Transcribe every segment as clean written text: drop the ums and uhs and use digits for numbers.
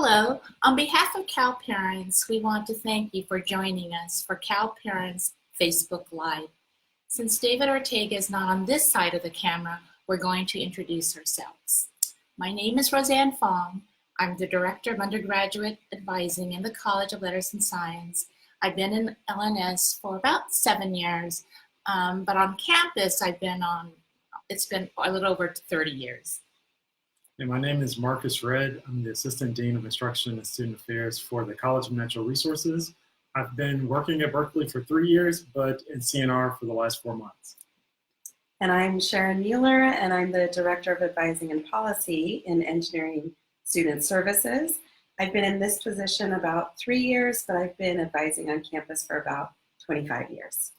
Hello. On behalf of Cal Parents, we want to thank you for joining us for Cal Parents Facebook Live. Since David Ortega is not on this side of the camera, we're going to introduce ourselves. My name is Rosanna Fong. I'm the Director of Undergraduate Advising in the College of Letters and Science. I've been in LNS for about 7 years, but on campus it's been a little over 30 years. And my name is Marques. I'm the Assistant Dean of Instruction and Student Affairs for the College of Natural Resources. I've been working at Berkeley for 3 years, but in CNR for the last 4 months. And I'm Sharon Mueller, and I'm the Director of Advising and Policy in Engineering Student Services. I've been in this position about 3 years, but I've been advising on campus for about 25 years.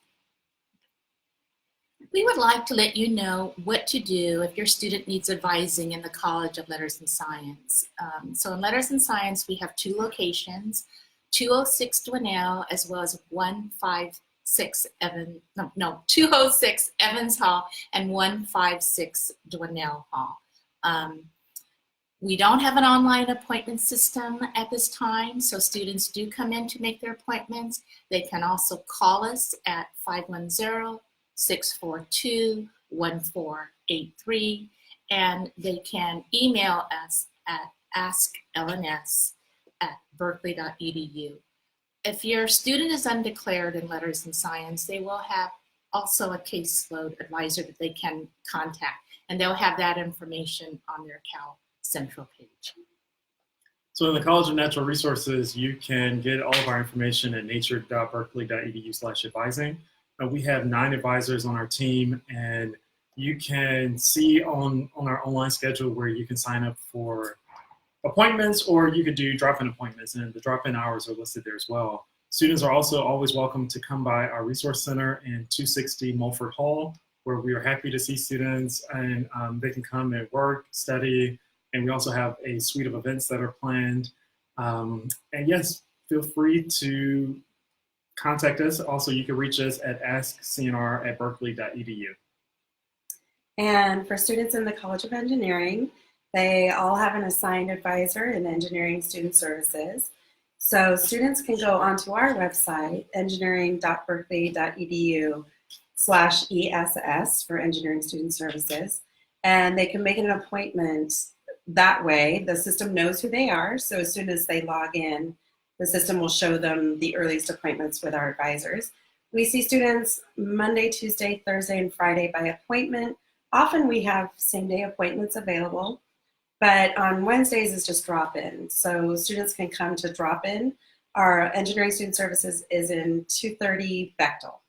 We would like to let you know what to do if your student needs advising in the College of Letters and Science. So in Letters and Science, we have 2 locations, 206 Dwinell as well as 206 Evans Hall and 156 Dwinell Hall. We don't have an online appointment system at this time, so students do come in to make their appointments. They can also call us at 510-642-1483, and they can email us at asklns@berkeley.edu. If your student is undeclared in Letters and Science, they will have also a caseload advisor that they can contact, and they'll have that information on their Cal Central page. So in the College of Natural Resources, you can get all of our information at nature.berkeley.edu/advising. We have 9 advisors on our team, and you can see on our online schedule where you can sign up for appointments, or you could do drop-in appointments, and the drop-in hours are listed there as well. Students are also always welcome to come by our resource center in 260 Mulford Hall, where we are happy to see students, and they can come and work, study, and we also have a suite of events that are planned. And yes, feel free to contact us. Also, you can reach us at askcnr@berkeley.edu. And for students in the College of Engineering, they all have an assigned advisor in Engineering Student Services. So students can go onto our website, engineering.berkeley.edu/ESS for Engineering Student Services, and they can make an appointment that way. The system knows who they are, so as soon as they log in, the system will show them the earliest appointments with our advisors. We see students Monday, Tuesday, Thursday, and Friday by appointment. Often we have same-day appointments available, but on Wednesdays is just drop-in. So students can come to drop-in. Our Engineering Student Services is in 230 Bechtel.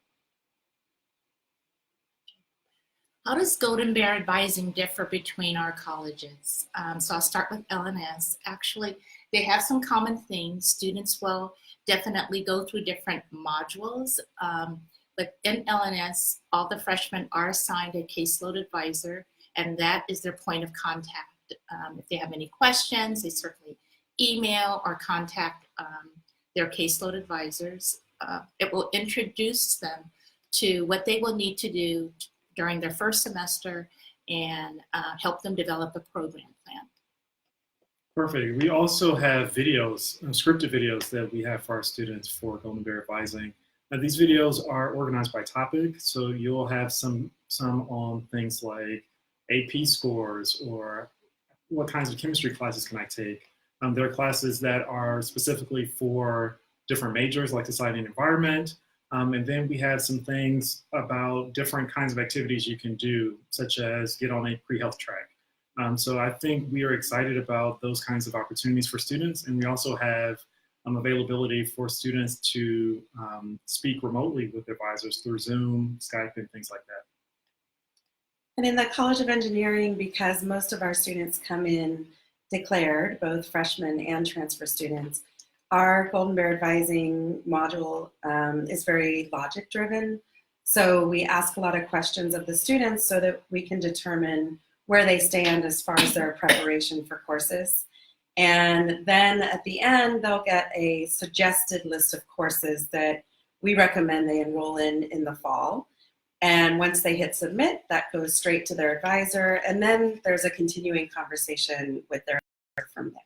How does Golden Bear advising differ between our colleges? So I'll start with LNS. Actually, they have some common themes. Students will definitely go through different modules. But in LNS, all the freshmen are assigned a caseload advisor, and that is their point of contact. If they have any questions, they certainly email or contact their caseload advisors. It will introduce them to what they will need to do during their first semester and help them develop a program plan. Perfect. We also have videos, scripted videos that we have for our students for Golden Bear Advising. Now, these videos are organized by topic, so you'll have some on things like AP scores or what kinds of chemistry classes can I take. There are classes that are specifically for different majors like society and environment. And then we have some things about different kinds of activities you can do, such as get on a pre-health track. So I think we are excited about those kinds of opportunities for students. And we also have availability for students to speak remotely with advisors through Zoom, Skype, and things like that. And in the College of Engineering, because most of our students come in declared, both freshmen and transfer students, our Golden Bear Advising module is very logic driven. So we ask a lot of questions of the students so that we can determine where they stand as far as their preparation for courses. And then at the end, they'll get a suggested list of courses that we recommend they enroll in the fall. And once they hit submit, that goes straight to their advisor. And then there's a continuing conversation with their from there.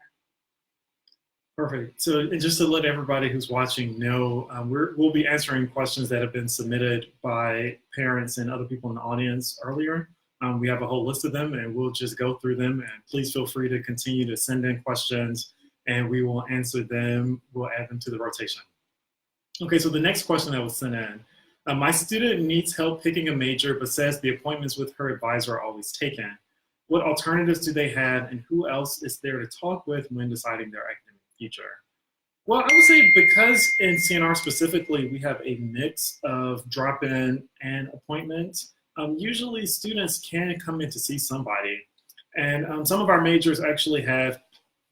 Perfect. So and just to let everybody who's watching know, we'll be answering questions that have been submitted by parents and other people in the audience earlier. We have a whole list of them, and we'll just go through them. And please feel free to continue to send in questions, and we will answer them. We'll add them to the rotation. Okay, so the next question that was sent in. My student needs help picking a major, but says the appointments with her advisor are always taken. What alternatives do they have, and who else is there to talk with when deciding their academic future? Well, I would say because in CNR specifically, we have a mix of drop-in and appointments. Usually students can come in to see somebody. And some of our majors actually have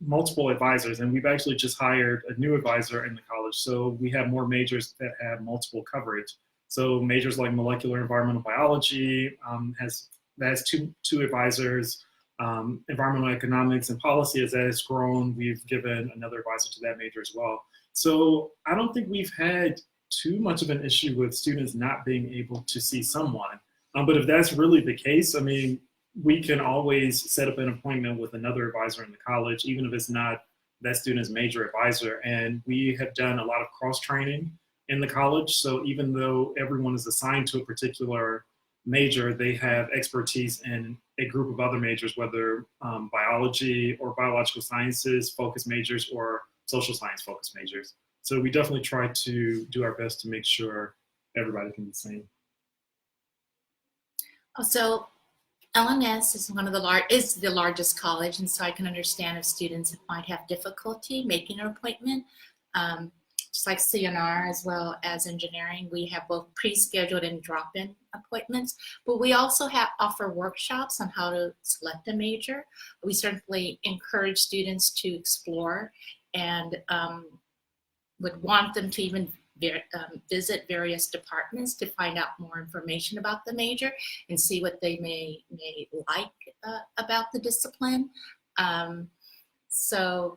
multiple advisors, and we've actually just hired a new advisor in the college. So we have more majors that have multiple coverage. So majors like molecular environmental biology has two advisors. Environmental economics and policy, as that has grown, we've given another advisor to that major as well. So I don't think we've had too much of an issue with students not being able to see someone. But if that's really the case, I mean, we can always set up an appointment with another advisor in the college, even if it's not that student's major advisor. And we have done a lot of cross-training in the college. So even though everyone is assigned to a particular major, they have expertise in a group of other majors, whether biology or biological sciences focused majors or social science focused majors. So we definitely try to do our best to make sure everybody can be seen. So LNS is the largest college, and so I can understand if students might have difficulty making an appointment. Just like CNR as well as engineering, we have both pre-scheduled and drop-in appointments, but we also offer workshops on how to select a major. We certainly encourage students to explore and would want them to even visit various departments to find out more information about the major and see what they may like about the discipline. So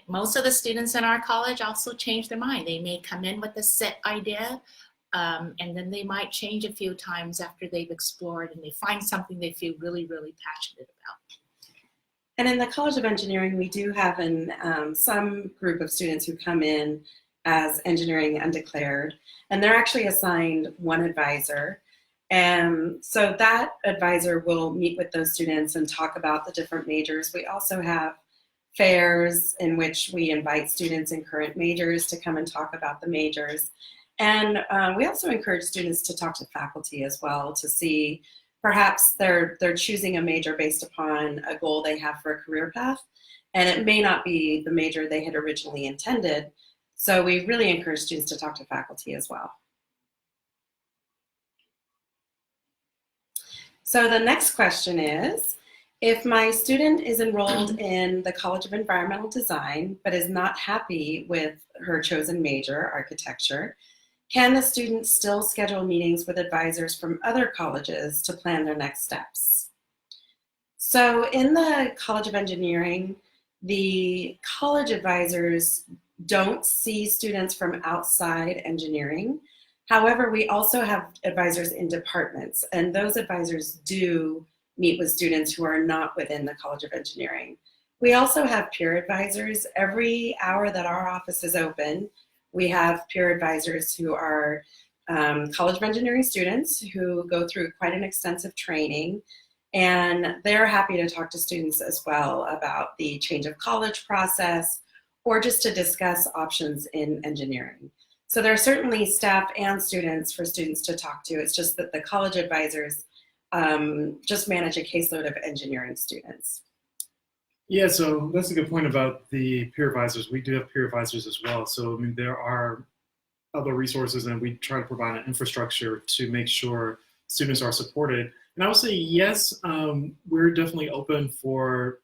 most of the students in our college also change their mind. They may come in with a set idea, and then they might change a few times after they've explored and they find something they feel really, really passionate about. And in the College of Engineering, we do have some group of students who come in as engineering undeclared, and they're actually assigned one advisor. And so that advisor will meet with those students and talk about the different majors. We also have fairs in which we invite students in current majors to come and talk about the majors. And we also encourage students to talk to faculty as well to see perhaps they're choosing a major based upon a goal they have for a career path, and it may not be the major they had originally intended. So we really encourage students to talk to faculty as well. So the next question is, if my student is enrolled in the College of Environmental Design but is not happy with her chosen major, architecture, can the student still schedule meetings with advisors from other colleges to plan their next steps? So in the College of Engineering, the college advisors don't see students from outside engineering. However, we also have advisors in departments, and those advisors do meet with students who are not within the College of Engineering. We also have peer advisors. Every hour that our office is open, we have peer advisors who are College of Engineering students who go through quite an extensive training, and they're happy to talk to students as well about the change of college process or just to discuss options in engineering. So there are certainly staff and students for students to talk to. It's just that the college advisors just manage a caseload of engineering students. Yeah, so that's a good point about the peer advisors. We do have peer advisors as well. So, I mean, there are other resources, and we try to provide an infrastructure to make sure students are supported. And I would say, yes, we're definitely open for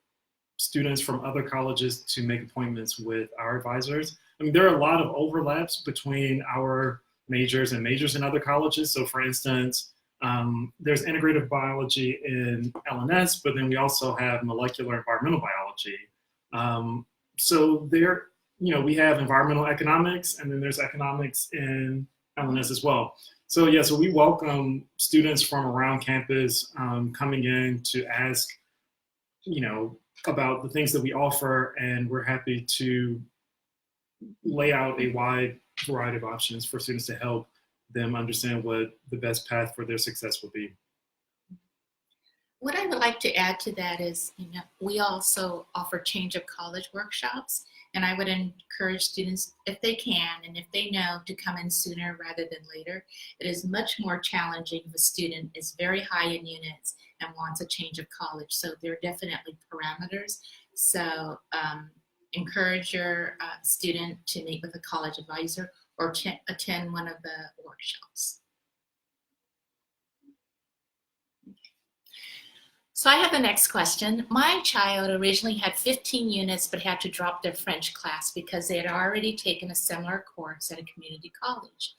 students from other colleges to make appointments with our advisors. I mean, there are a lot of overlaps between our majors and majors in other colleges. So, for instance, there's integrative biology in LNS, but then we also have molecular environmental biology. So there, we have environmental economics, and then there's economics in LNS as well. So yeah, so we welcome students from around campus coming in to ask, about the things that we offer, and we're happy to lay out a wide variety of options for students to help them understand what the best path for their success will be. What I would like to add to that is, we also offer change of college workshops, and I would encourage students, if they can and if they know, to come in sooner rather than later. It is much more challenging if a student is very high in units and wants a change of college. So there are definitely parameters. So encourage your student to meet with a college advisor or attend one of the workshops. So I have the next question. My child originally had 15 units but had to drop their French class because they had already taken a similar course at a community college.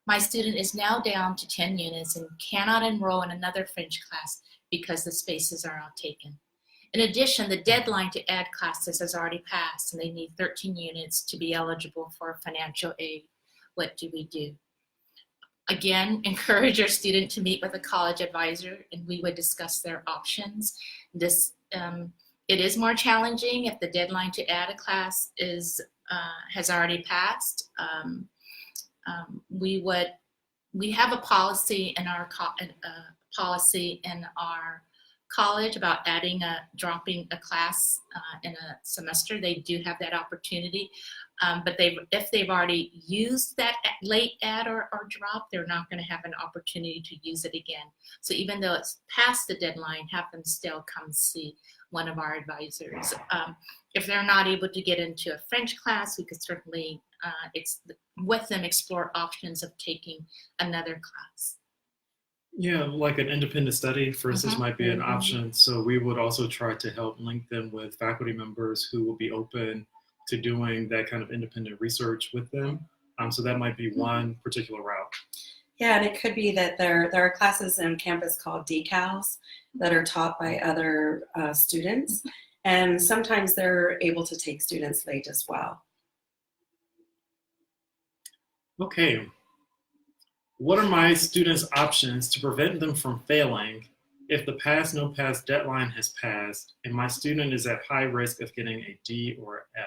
My student is now down to 10 units and cannot enroll in another French class because the spaces are all taken. In addition, the deadline to add classes has already passed and they need 13 units to be eligible for financial aid. What do we do? Again, encourage your student to meet with a college advisor and we would discuss their options. It is more challenging if the deadline to add a class has already passed. We have a policy in our college about dropping a class in a semester. They do have that opportunity, but if they've already used that late add or drop, they're not going to have an opportunity to use it again. So even though it's past the deadline, have them still come see one of our advisors. If they're not able to get into a French class, we could certainly with them explore options of taking another class. Yeah, like an independent study, for instance, might be an option. So we would also try to help link them with faculty members who will be open to doing that kind of independent research with them. So that might be one particular route. Yeah, and it could be that there are classes on campus called decals that are taught by other students, and sometimes they're able to take students late as well. Okay. What are my students' options to prevent them from failing if the pass no pass deadline has passed and my student is at high risk of getting a D or F?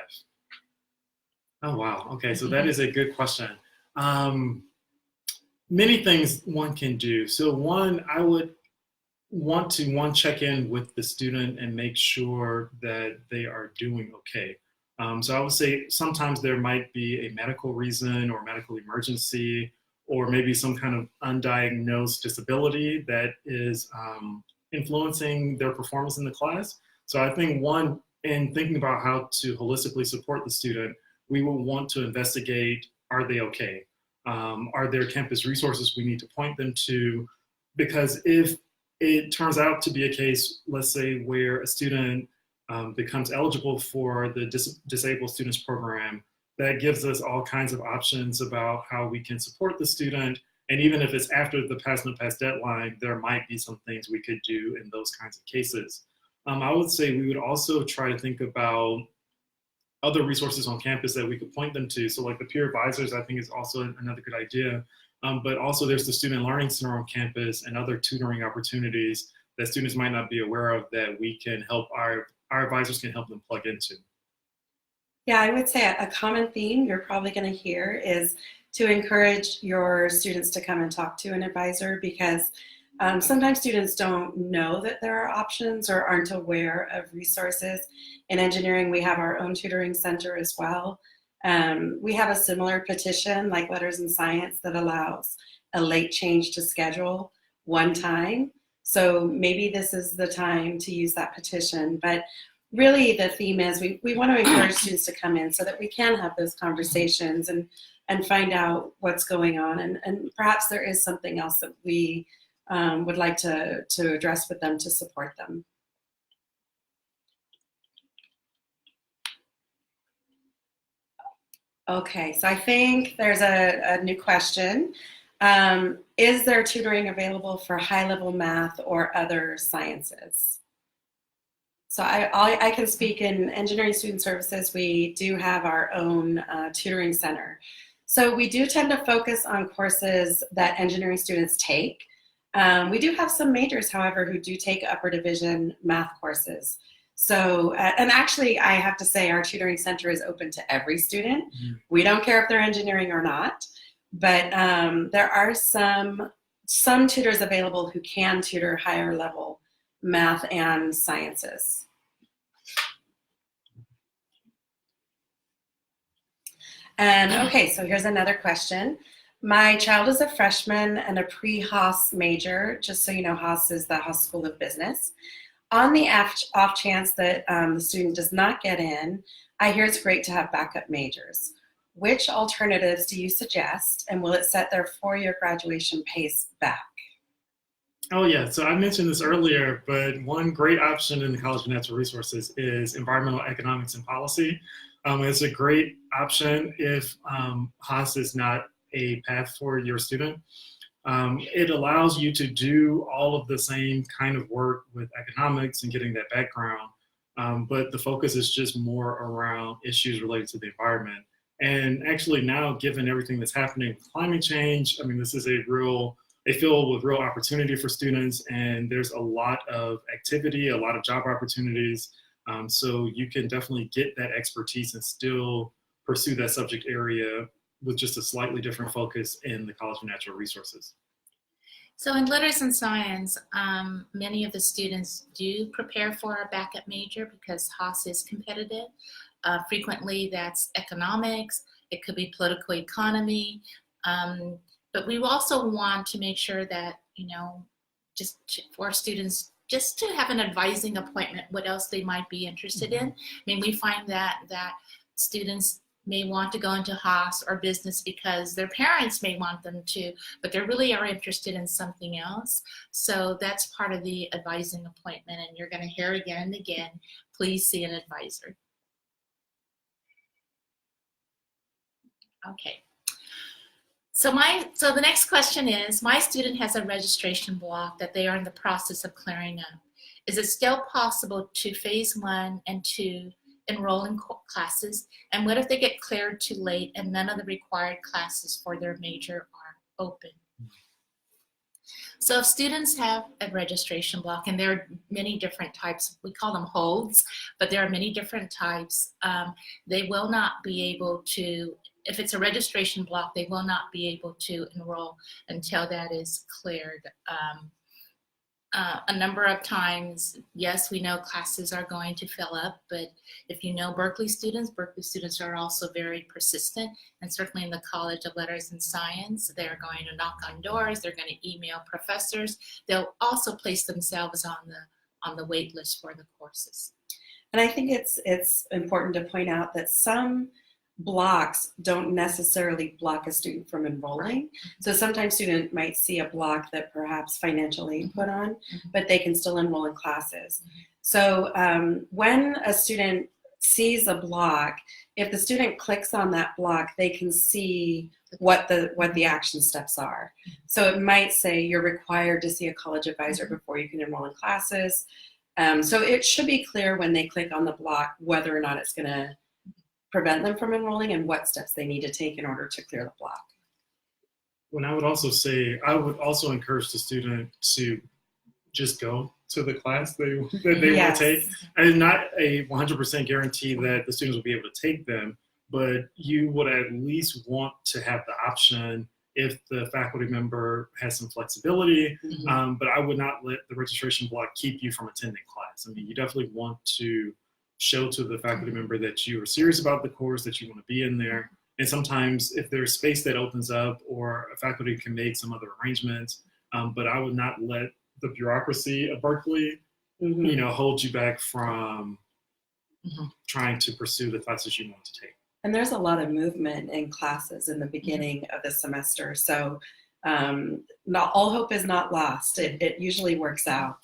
Oh, wow. Okay, so that is a good question. Many things one can do. So one, I would want to check in with the student and make sure that they are doing okay. So I would say sometimes there might be a medical reason or medical emergency, or maybe some kind of undiagnosed disability that is influencing their performance in the class. So I think one, in thinking about how to holistically support the student, we will want to investigate, are they okay? Are there campus resources we need to point them to? Because if it turns out to be a case, let's say, where a student becomes eligible for the Disabled Students Program, that gives us all kinds of options about how we can support the student. And even if it's after the pass no pass deadline, there might be some things we could do in those kinds of cases. I would say we would also try to think about other resources on campus that we could point them to. So like the peer advisors, I think is also another good idea. But also there's the Student Learning Center on campus and other tutoring opportunities that students might not be aware of that we can help, our advisors can help them plug into. Yeah, I would say a common theme you're probably going to hear is to encourage your students to come and talk to an advisor, because sometimes students don't know that there are options or aren't aware of resources. In engineering, we have our own tutoring center as well. We have a similar petition like Letters in Science that allows a late change to schedule one time. So maybe this is the time to use that petition. But really the theme is we want to encourage students to come in so that we can have those conversations and find out what's going on. And perhaps there is something else that we would like to address with them to support them. Okay, so I think there's a new question. Is there tutoring available for high-level math or other sciences? So I can speak in Engineering Student Services. We do have our own tutoring center. So we do tend to focus on courses that engineering students take. We do have some majors, however, who do take upper division math courses. So, and actually, I have to say, our tutoring center is open to every student. Mhm. We don't care if they're engineering or not, but there are some tutors available who can tutor higher level math and sciences. And okay, so here's another question. My child is a freshman and a pre-Haas major. Just so you know, Haas is the Haas School of Business. On the off chance that the student does not get in, I hear it's great to have backup majors. Which alternatives do you suggest, and will it set their four-year graduation pace back? Oh yeah, so I mentioned this earlier, but one great option in the College of Natural Resources is environmental economics and policy. It's a great option if Haas is not a path for your student. It allows you to do all of the same kind of work with economics and getting that background, but the focus is just more around issues related to the environment. And actually now, given everything that's happening with climate change, I mean, this is a field with real opportunity for students, and there's a lot of activity, a lot of job opportunities. So you can definitely get that expertise and still pursue that subject area with just a slightly different focus in the College of Natural Resources. So in letters and science, many of the students do prepare for a backup major because Haas is competitive. Frequently that's economics, it could be political economy, but we also want to make sure that, for students just to have an advising appointment, what else they might be interested in. I mean, we find that students may want to go into Haas or business because their parents may want them to, but they really are interested in something else. So that's part of the advising appointment, and you're going to hear again and again, please see an advisor. Okay. So the next question is, my student has a registration block that they are in the process of clearing up. Is it still possible to phase 1 and 2 enroll in classes? And what if they get cleared too late and none of the required classes for their major are open? So if students have a registration block, and there are many different types, we call them holds, but there are many different types, they will not be able to, if it's a registration block, they will not be able to enroll until that is cleared. A number of times, yes, we know classes are going to fill up, but if you know Berkeley students are also very persistent, and certainly in the College of Letters and Science, they're going to knock on doors, they're going to email professors, they'll also place themselves on the wait list for the courses. And I think it's important to point out that some blocks don't necessarily block a student from enrolling. So sometimes student might see a block that perhaps financial aid put on, but they can still enroll in classes. So when a student sees a block, if the student clicks on that block, they can see what the action steps are. So it might say you're required to see a college advisor before you can enroll in classes. So it should be clear when they click on the block whether or not it's going to prevent them from enrolling and what steps they need to take in order to clear the block. Well, I would also encourage the student to just go to the class that they want to take. And not a 100% guarantee that the students will be able to take them, but you would at least want to have the option if the faculty member has some flexibility, but I would not let the registration block keep you from attending class. I mean, you definitely want to show to the faculty member that you are serious about the course, that you want to be in there. And sometimes if there's space that opens up, or a faculty can make some other arrangements, but I would not let the bureaucracy of Berkeley, hold you back from trying to pursue the classes you want to take. And there's a lot of movement in classes in the beginning of the semester. So not all hope is not lost. It usually works out.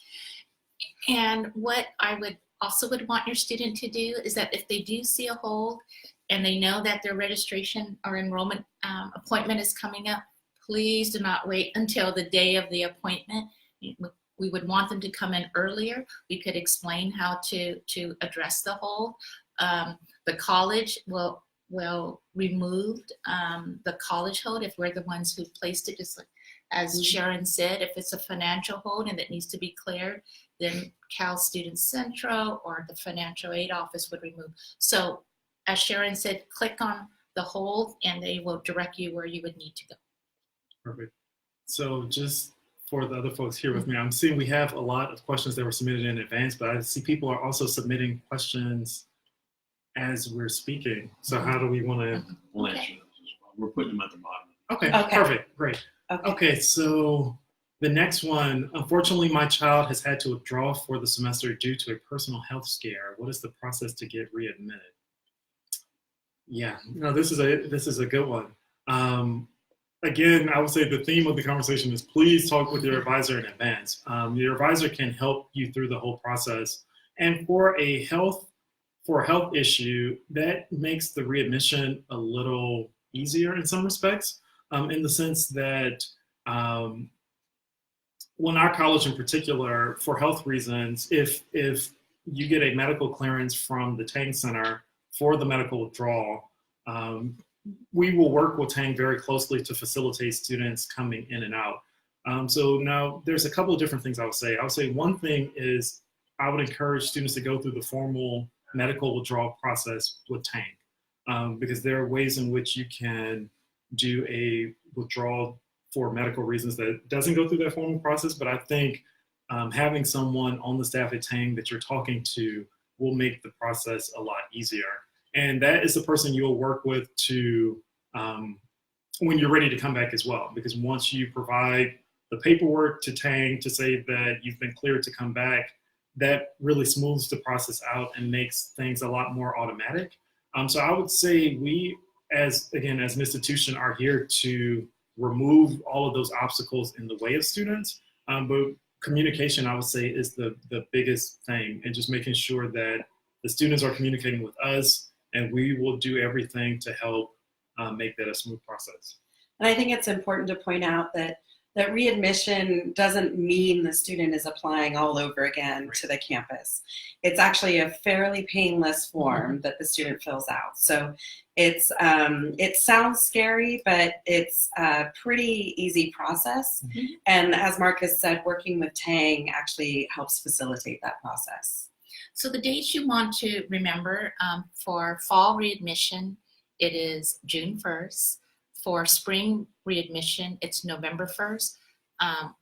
And what I would want your student to do is that if they do see a hold and they know that their registration or enrollment appointment is coming up, please do not wait until the day of the appointment. We would want them to come in earlier. We could explain how to address the hold. The college will remove the college hold if we're the ones who placed it, just like As Sharon said, if it's a financial hold and it needs to be cleared, then Cal Student Central or the financial aid office would remove. So as Sharon said, click on the hold and they will direct you where you would need to go. Perfect. So just for the other folks here with me, I'm seeing we have a lot of questions that were submitted in advance, but I see people are also submitting questions as we're speaking. So how do we want to? We'll answer those as well. We're putting them at the bottom. Okay, Okay. perfect, great. Okay. Okay, so the next one, unfortunately, my child has had to withdraw for the semester due to a personal health scare. What is the process to get readmitted? Yeah, no, this is a good one. Again, I would say the theme of the conversation is please talk with your advisor in advance. Your advisor can help you through the whole process. And for a health issue, that makes the readmission a little easier in some respects, in the sense that well, in our college in particular, for health reasons, if you get a medical clearance from the Tang Center for the medical withdrawal, we will work with Tang very closely to facilitate students coming in and out. So now there's a couple of different things I would say. I would say one thing is I would encourage students to go through the formal medical withdrawal process with Tang, because there are ways in which you can do a withdrawal for medical reasons that doesn't go through that formal process. But I think having someone on the staff at Tang that you're talking to will make the process a lot easier. And that is the person you'll work with to when you're ready to come back as well. Because once you provide the paperwork to Tang to say that you've been cleared to come back, that really smooths the process out and makes things a lot more automatic. So I would say we, as an institution, are here to remove all of those obstacles in the way of students. But communication, I would say, is the biggest thing, and just making sure that the students are communicating with us, and we will do everything to help make that a smooth process. And I think it's important to point out that readmission doesn't mean the student is applying all over again to the campus. It's actually a fairly painless form that the student fills out. So it's it sounds scary, but it's a pretty easy process. And as Marques said, working with Tang actually helps facilitate that process. So the dates you want to remember for fall readmission, it is June 1st. For spring readmission, it's November 1st.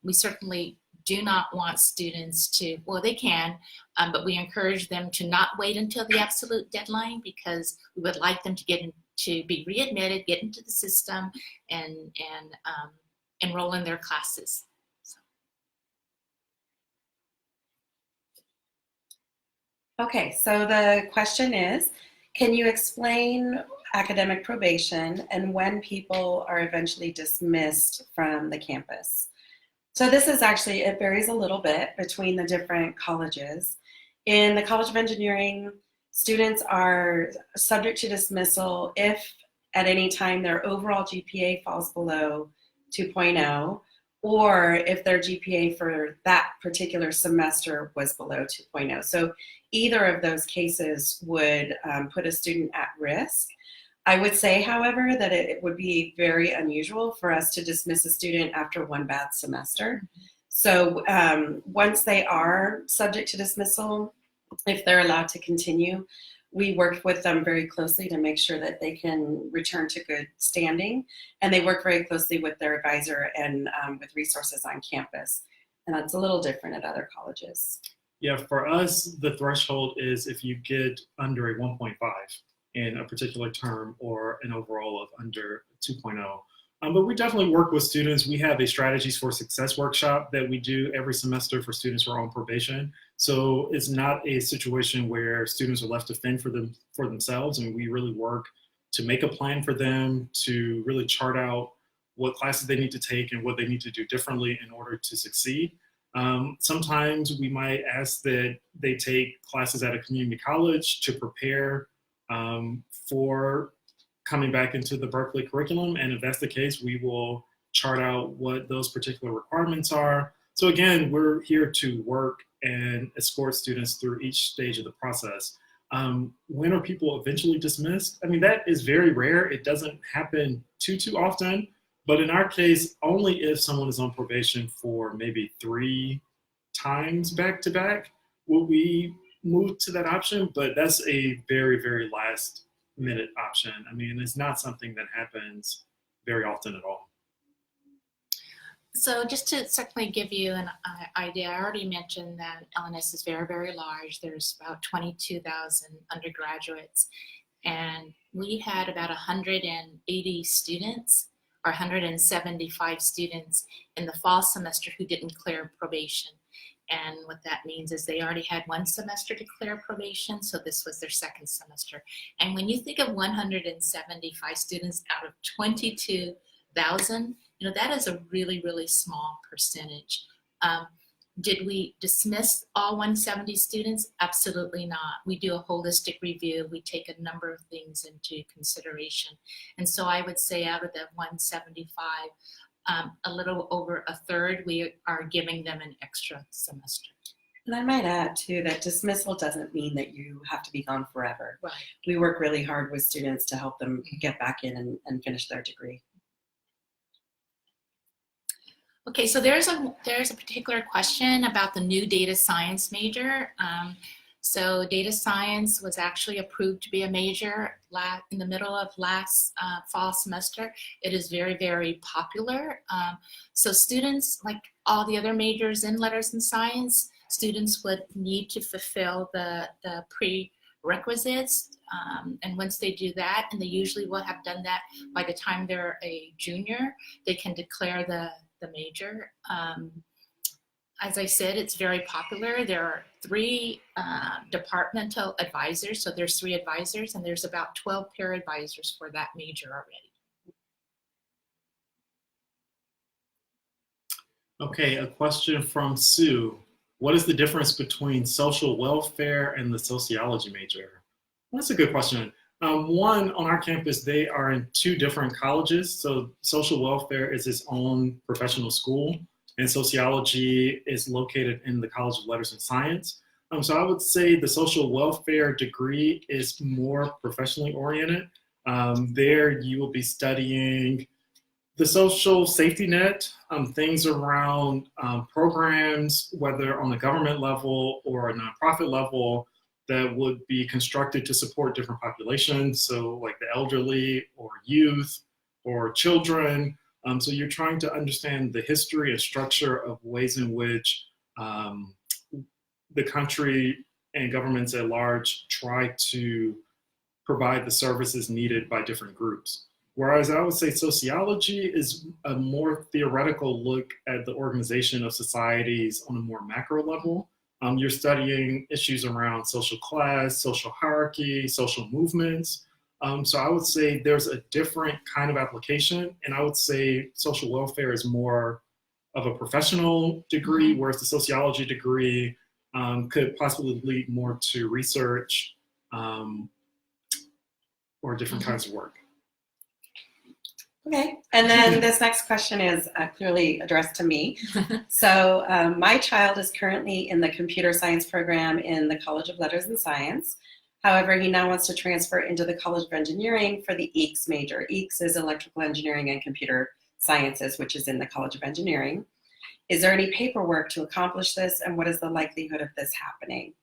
We certainly do not want students to, well, they can, but we encourage them to not wait until the absolute deadline, because we would like them to be readmitted, get into the system, and enroll in their classes. So. Okay, so the question is, can you explain academic probation and when people are eventually dismissed from the campus? So this is actually, it varies a little bit between the different colleges. In the College of Engineering, students are subject to dismissal if at any time their overall GPA falls below 2.0, or if their GPA for that particular semester was below 2.0. So either of those cases would put a student at risk. I would say, however, that it would be very unusual for us to dismiss a student after one bad semester. So once they are subject to dismissal, if they're allowed to continue, we work with them very closely to make sure that they can return to good standing. And they work very closely with their advisor and with resources on campus. And that's a little different at other colleges. Yeah, for us, the threshold is if you get under a 1.5 in a particular term or an overall of under 2.0. But we definitely work with students. We have a Strategies for Success workshop that we do every semester for students who are on probation. So it's not a situation where students are left to fend for themselves, and we really work to make a plan for them, to really chart out what classes they need to take and what they need to do differently in order to succeed. Sometimes we might ask that they take classes at a community college to prepare for coming back into the Berkeley curriculum. And if that's the case, we will chart out what those particular requirements are. So again, we're here to work and escort students through each stage of the process. When are people eventually dismissed? I mean, that is very rare. It doesn't happen too often, But in our case, only if someone is on probation for maybe 3 times back to back will we move to that option. But that's a very, very last minute option. I mean, it's not something that happens very often at all. So just to certainly give you an idea, I already mentioned that LNS is very, very large. There's about 22,000 undergraduates, and we had about 180 students or 175 students in the fall semester who didn't clear probation. And what that means is they already had 1 semester to clear probation, so this was their 2nd semester. And when you think of 175 students out of 22,000, that is a really, really small percentage. Did we dismiss all 170 students? Absolutely not. We do a holistic review. We take a number of things into consideration. And so I would say out of that 175, a little over a third, we are giving them an extra semester. And I might add too that dismissal doesn't mean that you have to be gone forever. Right. We work really hard with students to help them get back in and finish their degree. Okay, so there's a particular question about the new data science major. So data science was actually approved to be a major in the middle of last fall semester. It is very, very popular. So students, like all the other majors in letters and science, students would need to fulfill the prerequisites. And once they do that, and they usually will have done that by the time they're a junior, they can declare the major. As I said, it's very popular. There are 3 departmental advisors, so there's 3 advisors, and there's about 12 peer advisors for that major already. Okay, a question from Sue. What is the difference between social welfare and the sociology major? That's a good question. One, on our campus, they are in 2 different colleges. So social welfare is its own professional school, and sociology is located in the College of Letters and Science. So I would say the social welfare degree is more professionally oriented. There you will be studying the social safety net, things around programs, whether on the government level or a nonprofit level, that would be constructed to support different populations. So like the elderly or youth or children. So you're trying to understand the history and structure of ways in which the country and governments at large try to provide the services needed by different groups. Whereas I would say sociology is a more theoretical look at the organization of societies on a more macro level. You're studying issues around social class, social hierarchy, social movements. So I would say there's a different kind of application, and I would say social welfare is more of a professional degree, whereas the sociology degree could possibly lead more to research or different kinds of work. Okay, and then this next question is clearly addressed to me. So my child is currently in the computer science program in the College of Letters and Science. However, he now wants to transfer into the College of Engineering for the EECS major. EECS is Electrical Engineering and Computer Sciences, which is in the College of Engineering. Is there any paperwork to accomplish this, and what is the likelihood of this happening?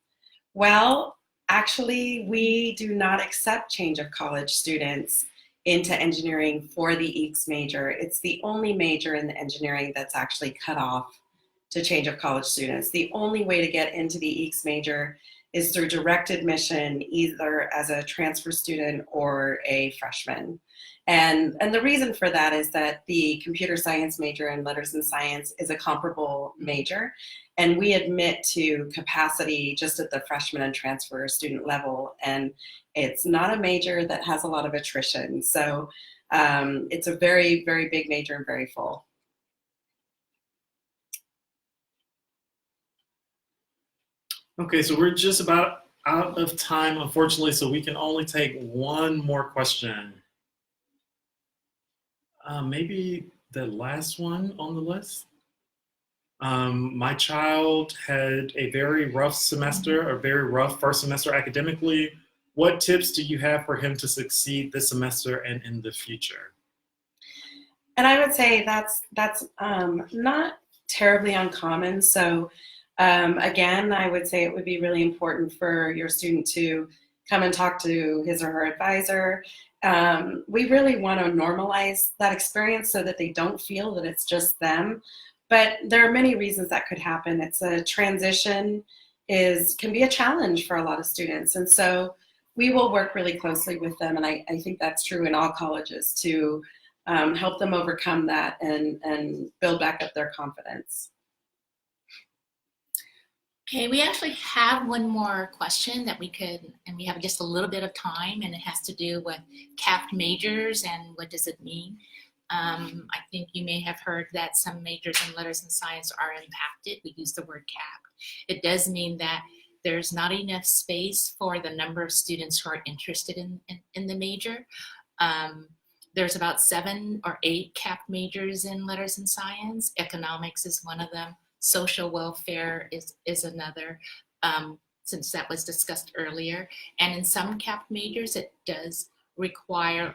Well, actually, we do not accept change of college students into engineering for the EECS major. It's the only major in the engineering that's actually cut off to change of college students. The only way to get into the EECS major is through direct admission, either as a transfer student or a freshman. And the reason for that is that the computer science major in letters and science is a comparable major, and we admit to capacity just at the freshman and transfer student level, and it's not a major that has a lot of attrition. So it's a very, very big major and very full. Okay, so we're just about out of time, unfortunately, so we can only take one more question. Maybe the last one on the list. My child had a very rough semester, a very rough first semester academically. What tips do you have for him to succeed this semester and in the future? And I would say that's not terribly uncommon. So again, I would say it would be really important for your student to come and talk to his or her advisor. We really want to normalize that experience so that they don't feel that it's just them. But there are many reasons that could happen. It's a transition can be a challenge for a lot of students. And so we will work really closely with them. And I think that's true in all colleges to help them overcome that and build back up their confidence. Okay, we actually have one more question that we could, and we have just a little bit of time, and it has to do with capped majors and what does it mean. I think you may have heard that some majors in letters and science are impacted. We use the word capped. It does mean that there's not enough space for the number of students who are interested in the major. There's about 7 or 8 capped majors in letters and science. Economics is one of them. Social welfare is another, since that was discussed earlier. And in some capped majors, it does require,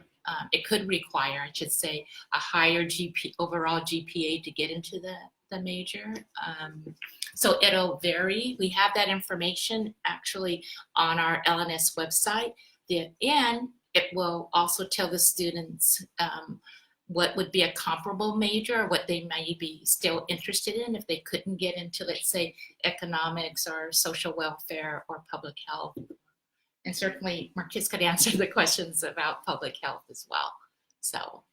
it could require, I should say, a higher overall GPA to get into the major. So it'll vary. We have that information actually on our LNS website. And it will also tell the students what would be a comparable major or what they may be still interested in if they couldn't get into, let's say, economics or social welfare or public health. And certainly Marques could answer the questions about public health as well. So